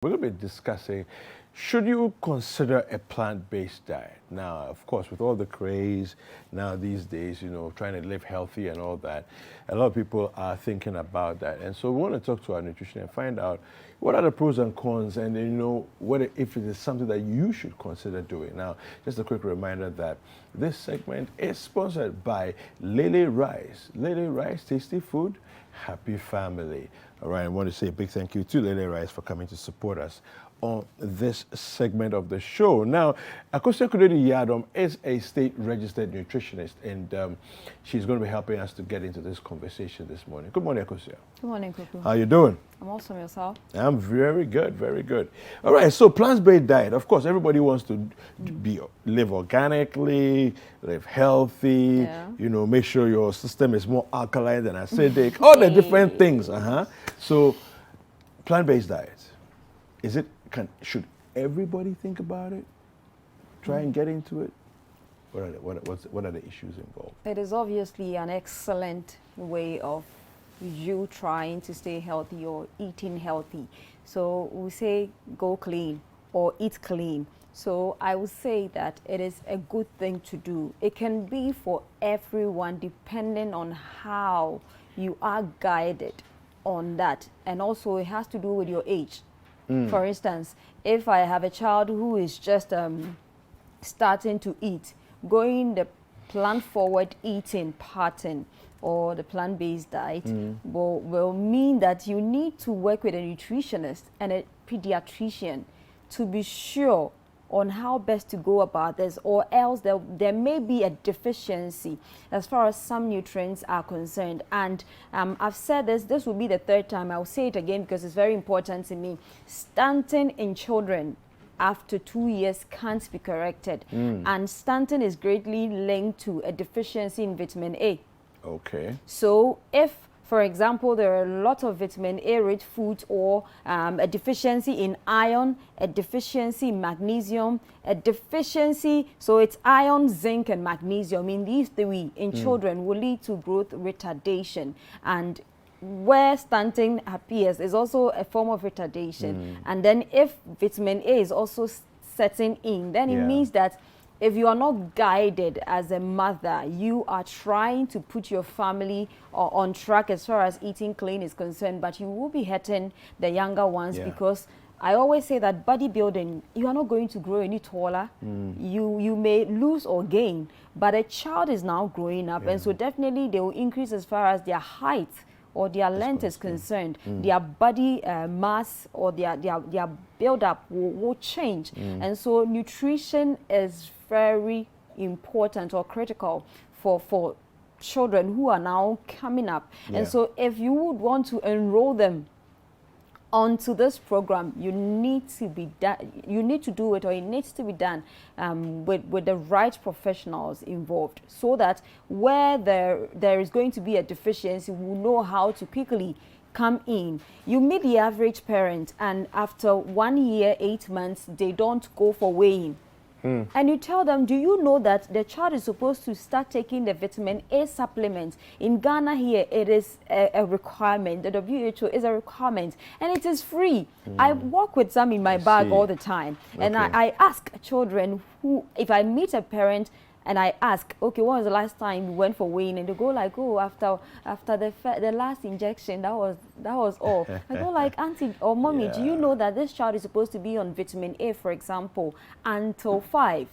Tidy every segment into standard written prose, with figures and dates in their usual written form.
We're going to be discussing, should you consider a plant-based diet? Now, of course, with all the craze now these days, trying to live healthy and all that, a lot of people are thinking about that. And so we want to talk to our nutrition and find out what are the pros and cons, and if it is something that you should consider doing. Now, just a quick reminder that this segment is sponsored by Lele Rice. Lele Rice, tasty food, happy family. All right, I want to say a big thank you to Lele Rice for coming to support us on this segment of the show. Now, Akosia Kodedi Yadom is a state-registered nutritionist, and she's going to be helping us to get into this conversation this morning. Good morning, Akosia. Good morning, Kuku. How you doing? I'm awesome. Yourself? I'm very good, very good. All right, so plant-based diet. Of course, everybody wants to live organically, live healthy, make sure your system is more alkaline than acidic, all the different things. So, plant-based diet, should everybody think about it? Try and get into it? What are the issues involved? It is obviously an excellent way of you trying to stay healthy or eating healthy. So we say go clean or eat clean. So I would say that it is a good thing to do. It can be for everyone depending on how you are guided on that. And also it has to do with your age. For instance, if I have a child who is just starting to eat, going the plant-forward eating pattern or the plant-based diet will mean that you need to work with a nutritionist and a pediatrician to be sure on how best to go about this, or else there may be a deficiency as far as some nutrients are concerned. And I've said this will be the third time. I'll say it again because it's very important to me. Stunting in children after 2 years can't be corrected. And stunting is greatly linked to a deficiency in vitamin A. Okay. So if, for example, there are a lot of vitamin A-rich foods, or a deficiency in iron, a deficiency in magnesium, a deficiency, so it's iron, zinc, and magnesium. In these three in children will lead to growth retardation. And where stunting appears is also a form of retardation. And then if vitamin A is also setting in, then it means that if you are not guided as a mother, you are trying to put your family on track as far as eating clean is concerned, but you will be hurting the younger ones because I always say that bodybuilding, you are not going to grow any taller. You may lose or gain, but a child is now growing up, and so definitely they will increase as far as their height or their length is concerned. Their body mass or their build-up will change. And so nutrition is very important or critical for children who are now coming up. And so if you would want to enroll them onto this program, you need to do it, or it needs to be done with the right professionals involved, so that where there is going to be a deficiency, we know how to quickly come in. You meet the average parent, and after 1 year, 8 months, they don't go for weighing. And you tell them, do you know that the child is supposed to start taking the vitamin A supplement? In Ghana here, it is a requirement. The WHO is a requirement, and it is free. I walk with some in my bag all the time. And I ask children who, if I meet a parent and I ask, okay, when was the last time you went for weighing? And they go like, oh, after the last injection, that was all. I go like, auntie or mommy, do you know that this child is supposed to be on vitamin A, for example, until 5?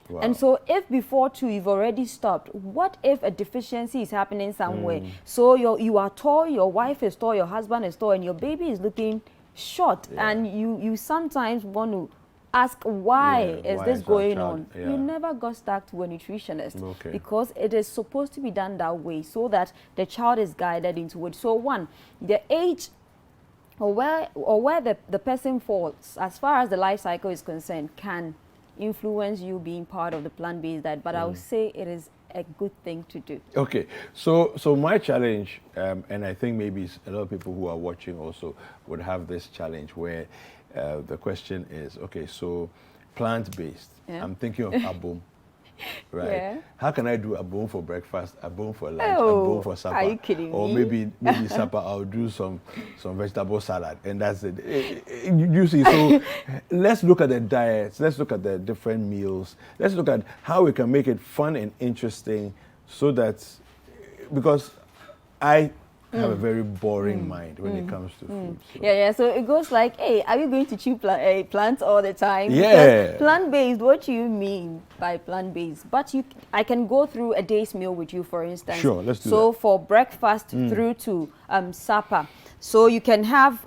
Wow. And so if before 2 you've already stopped, what if a deficiency is happening somewhere? So you are tall, your wife is tall, your husband is tall, and your baby is looking short, and you sometimes want to ask why is this going on. You never got stuck to a nutritionist because it is supposed to be done that way, so that the child is guided into it. So one, the age or where the person falls as far as the life cycle is concerned can influence you being part of the plant-based diet, but I would say it is a good thing to do. Okay, so my challenge, and I think maybe a lot of people who are watching also would have this challenge where the question is, okay, so plant-based, I'm thinking of abom, right? Yeah. How can I do a bone for breakfast, a bone for lunch, a Oh, bone for supper? are you kidding or me? maybe supper I'll do some vegetable salad, and that's it. You see, so let's look at the diets, let's look at the different meals, let's look at how we can make it fun and interesting, so that, because I have a very boring mind when it comes to food. So. Yeah. So it goes like, hey, are you going to chew plants all the time? Yeah. Because plant-based, what do you mean by plant-based? But I can go through a day's meal with you, for instance. Sure, let's do so that. for breakfast through to supper. So you can have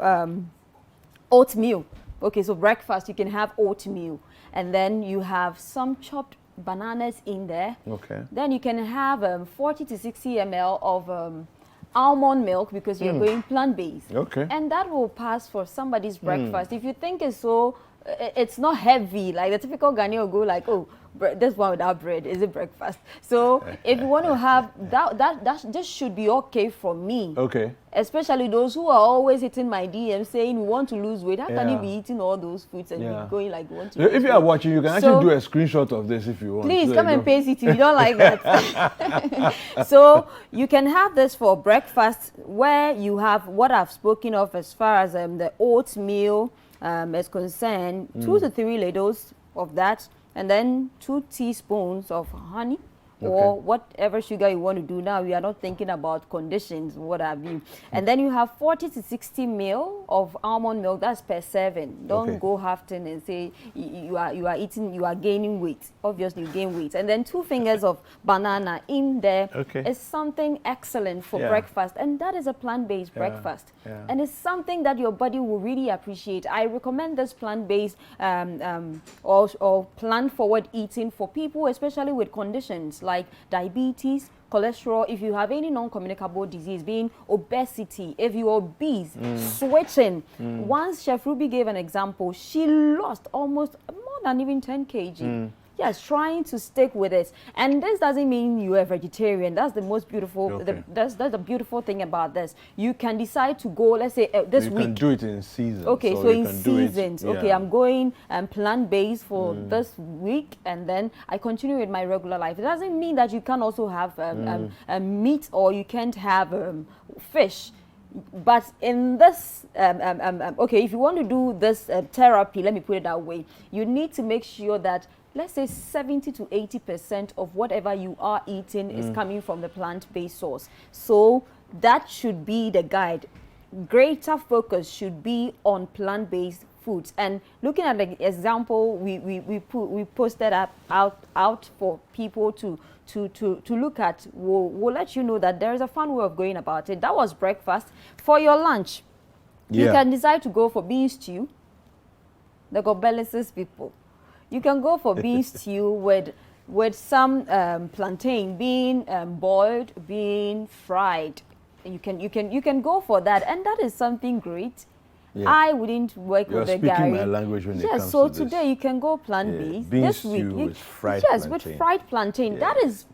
oatmeal. Okay, so breakfast, you can have oatmeal. And then you have some chopped bananas in there. Okay. Then you can have 40 to 60 ml of almond milk, because you're going plant-based. Okay. And that will pass for somebody's breakfast. If you think it's so, it's not heavy, like the typical Ghanaian will go like, oh, this one without bread, is it breakfast? So if you want to have that just should be okay for me. Okay. Especially those who are always hitting my DM saying we want to lose weight. How can you Yeah. be eating all those foods and Yeah. be going like you want to lose If you weight? are watching, you can So- actually do a screenshot of this if you want. Please So come you and don't- paste it if you don't like that. So you can have this for breakfast, where you have what I've spoken of as far as the oatmeal is concerned, 2 to 3 ladles of that, and then 2 teaspoons of honey. Or Okay. whatever sugar you want to do. Now we are not thinking about conditions, what have you. And then you have 40 to 60 ml of almond milk. That's per serving. Don't Okay. go half-ton and say you are gaining weight. Obviously you gain weight. And then 2 fingers of banana in there. Okay. It's something excellent for Yeah. breakfast, and that is a plant-based Yeah. breakfast. Yeah. And it's something that your body will really appreciate. I recommend this plant-based or plant-forward eating for people, especially with conditions like diabetes, cholesterol, if you have any non-communicable disease, being obesity, if you're obese, switching. Once Chef Ruby gave an example, she lost almost more than even 10 kg. Yes, trying to stick with it. And this doesn't mean you're a vegetarian. That's the most beautiful, Okay. that's the beautiful thing about this. You can decide to go, let's say this You week. can do it in season. Okay, so you in can do it- seasons, yeah. okay, I'm going plant-based for this week, and then I continue with my regular life. It doesn't mean that you can also have meat, or you can't have fish. But in this, okay, if you want to do this therapy, let me put it that way, you need to make sure that, let's say 70 to 80% of whatever you are eating is coming from the plant-based source. So that should be the guide. Greater focus should be on plant-based foods. And looking at the example we posted out for people to look at, we'll let you know that there is a fun way of going about it. That was breakfast. For your lunch, you Yeah. can decide to go for bean stew. The Gobelisis people. You can go for bean stew with some plantain being boiled, being fried. You can go for that, and that is something great. Yeah. I wouldn't work You're with the speaking Gary. my language when it Yes, comes so to this. today you can go plant-based. Bean This week, stew with fried yes, plantain. with fried plantain. Yeah. That is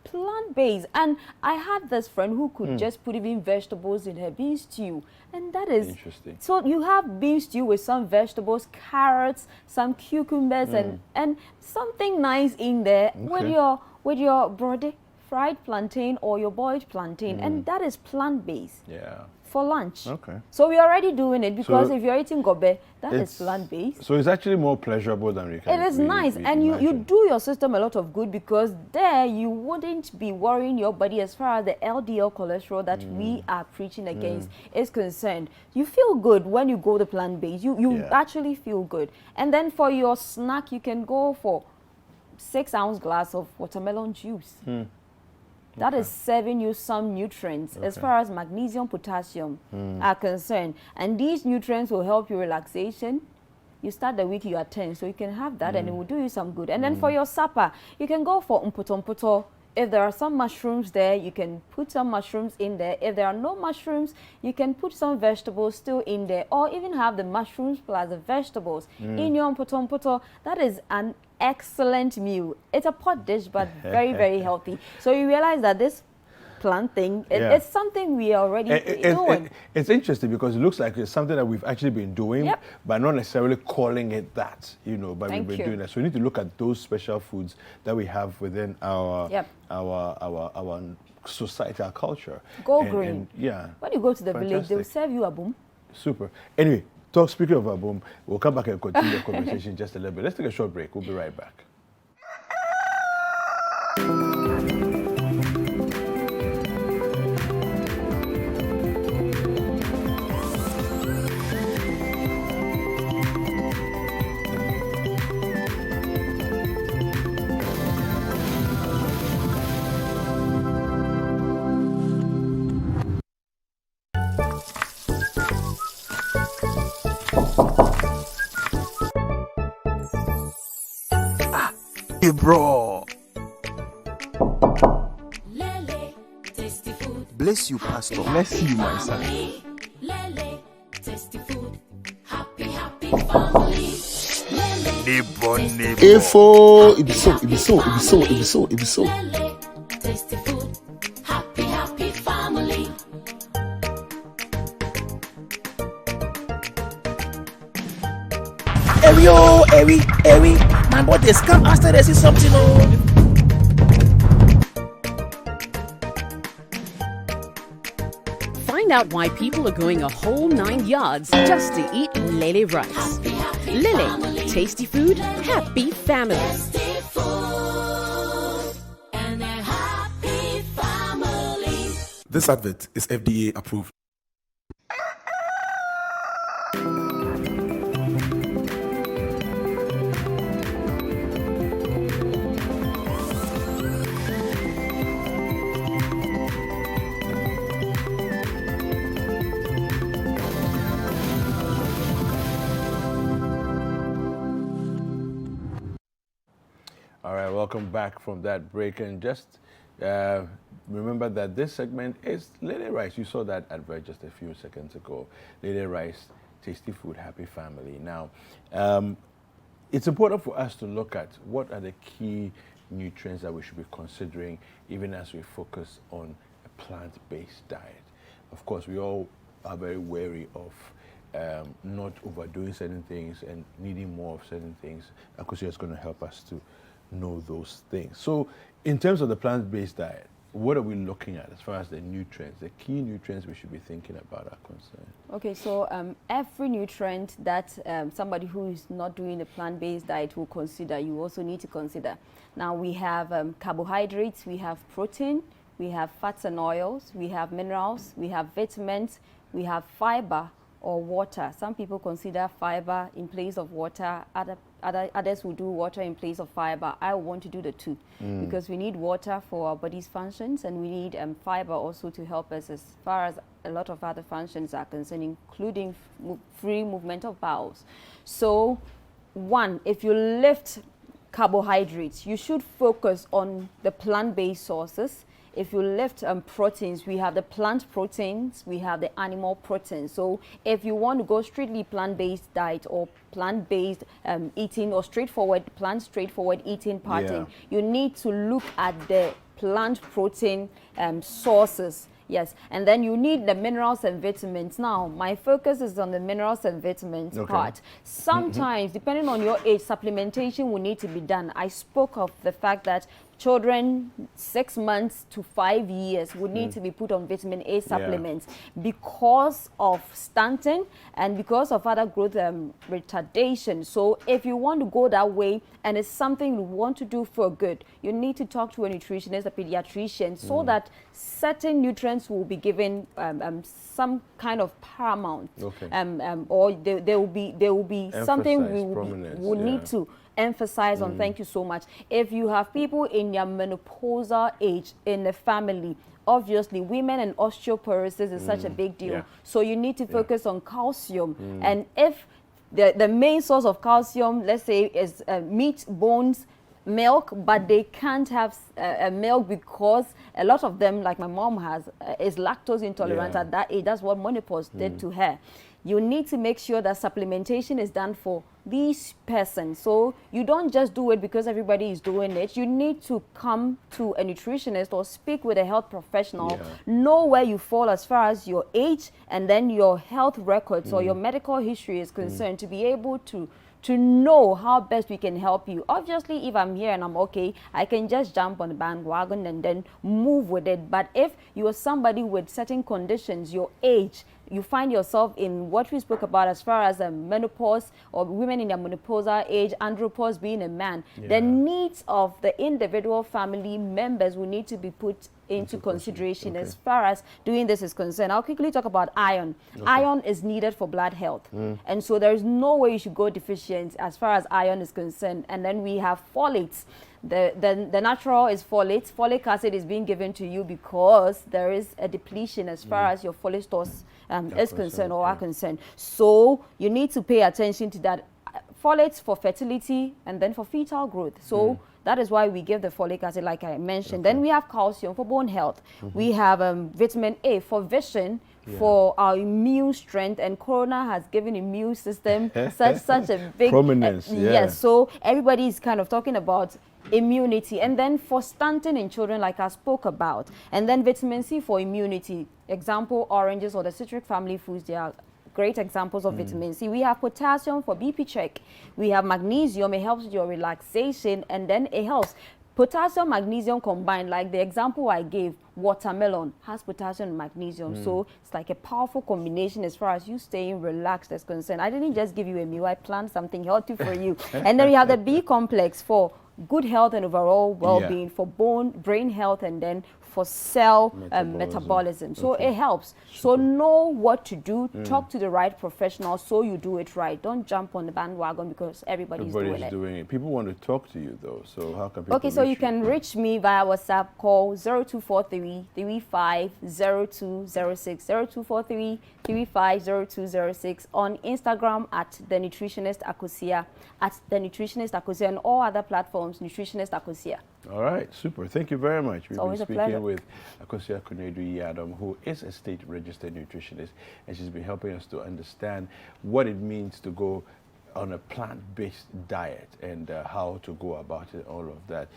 plant-based. And I had this friend who could just put even vegetables in her bean stew, and that is Interesting. So you have bean stew with some vegetables, carrots, some cucumbers, and something nice in there with your brode, fried plantain or your boiled plantain, and that is plant-based Yeah. for lunch. Okay. So we're already doing it, because So if you're eating gobe, that is It's- plant-based. So it's actually more pleasurable than we can. It is we- nice, we and you imagine. do your system a lot of good, because there you wouldn't be worrying your body as far as the LDL cholesterol that we are preaching against is concerned. You feel good when you go the plant-based. You Yeah. actually feel good. And then for your snack, you can go for 6-ounce glass of watermelon juice. That is serving you some nutrients as Okay. far as magnesium, potassium are concerned. And these nutrients will help your relaxation. You start the week, you are 10, so you can have that, and it will do you some good. And then for your supper, you can go for mputomputo. If there are some mushrooms there, you can put some mushrooms in there. If there are no mushrooms, you can put some vegetables still in there, or even have the mushrooms plus the vegetables in your mputomputo. That is an excellent meal. It's a pot dish, but very, very healthy. So you realize that this plant thing. Yeah. It's something we are already doing. It's interesting because it looks like it's something that we've actually been doing, Yep. but not necessarily calling it that, but Thank we've been you. doing that. So we need to look at those special foods that we have within our Yep. our society, our culture. Go And- green. and yeah. When you go to the village, they will Fantastic. serve you a boom. Super. Anyway, speaking of our boom, we'll come back and continue the conversation just a little bit. Let's take a short break. We'll be right back. Hey, bro. Lele, tasty food. Bless you, Pastor. Bless you, my son. Lele, tasty food. Happy, happy family. Lele, Neighbor, neighbor. Ifo, it be so, it be so, it be so, it be so, it be so. Lele, tasty food. Happy, happy family. Eri, my boy, they scam after they see something, oh. Find out why people are going a whole 9 yards just to eat Lele rice. Lele, tasty food, happy family. Tasty food. And a happy family. This advert is FDA approved. All right, welcome back from that break. And just remember that this segment is Lele Rice. You saw that advert just a few seconds ago. Lele Rice, tasty food, happy family. Now, it's important for us to look at what are the key nutrients that we should be considering even as we focus on a plant-based diet. Of course, we all are very wary of not overdoing certain things and needing more of certain things. Akosia is going to help us to know those things. So in terms of the plant-based diet, what are we looking at as far as the nutrients, the key nutrients we should be thinking about are concerned? Okay, so every nutrient that somebody who is not doing a plant-based diet will consider, you also need to consider. Now we have carbohydrates, we have protein, we have fats and oils, we have minerals, we have vitamins, we have fiber or water. Some people consider fiber in place of water, others will do water in place of fiber. I want to do the two because we need water for our body's functions and we need fiber also to help us as far as a lot of other functions are concerned, including free movement of bowels. So one, if you lift carbohydrates, you should focus on the plant-based sources. If you lift proteins, we have the plant proteins, we have the animal proteins. So if you want to go strictly plant-based diet or plant-based eating or straightforward eating pattern, you need to look at the plant protein sources. Yes, and then you need the minerals and vitamins. Now, my focus is on the minerals and vitamins part. Sometimes, depending on your age, supplementation will need to be done. I spoke of the fact that children 6 months to 5 years would need to be put on vitamin A supplements because of stunting and because of other growth retardation. So if you want to go that way and it's something you want to do for good, you need to talk to a nutritionist, a pediatrician, so that certain nutrients will be given some kind of paramount, or there will be something we will need to emphasize on. Thank you so much. If you have people in your menopausal age in the family, obviously women and osteoporosis is such a big deal. So you need to focus on calcium. And if the main source of calcium, let's say, is meat, bones, milk, but they can't have milk because a lot of them, like my mom has, is lactose intolerant at that age. That's what menopause did to her. you need to make sure that supplementation is done for these persons. So you don't just do it because everybody is doing it. You need to come to a nutritionist or speak with a health professional, know where you fall as far as your age and then your health records or your medical history is concerned, to be able to know how best we can help you. Obviously, if I'm here and I'm okay, I can just jump on the bandwagon and then move with it. But if you are somebody with certain conditions, your age, you find yourself in what we spoke about as far as menopause or women in their menopausal age, andropause being a man, the needs of the individual family members will need to be put into consideration as far as doing this is concerned. I'll quickly talk about iron. Iron is needed for blood health. And so there is no way you should go deficient as far as iron is concerned. And then we have folates. The natural is folate. Folic acid is being given to you because there is a depletion as far as your folate stores is concerned or are concerned. So you need to pay attention to that. Folates for fertility and then for fetal growth. So that is why we give the folic acid, like I mentioned. Then we have calcium for bone health. We have vitamin A for vision, for our immune strength, and Corona has given immune system such a big prominence. Yes, so everybody is kind of talking about immunity. And then for stunting in children, like I spoke about, and then vitamin C for immunity. Example, oranges or the citric family foods, they are great examples of vitamin C. We have potassium for BP check. We have magnesium, it helps with your relaxation, and then it helps. Potassium, magnesium combined, like the example I gave, watermelon has potassium and magnesium. So it's like a powerful combination as far as you staying relaxed is concerned. I didn't just give you a meal, I planned something healthy for you. And then we have the B complex for good health and overall well-being, for brain health, and then for cell metabolism. So it helps. So know what to do. Talk to the right professional so you do it right. Don't jump on the bandwagon because everybody's doing it. People want to talk to you though. So how can people Okay, so you can reach me via WhatsApp. Call 0243 35 0206, 0243 35 0206, on Instagram at The Nutritionist Akosia, and all other platforms, Nutritionist Akosia. All right, super. Thank you very much. We've been always a speaking pleasure. with Akosia Konadu-Yiadom, who is a state-registered nutritionist, and she's been helping us to understand what it means to go on a plant-based diet and how to go about it, all of that.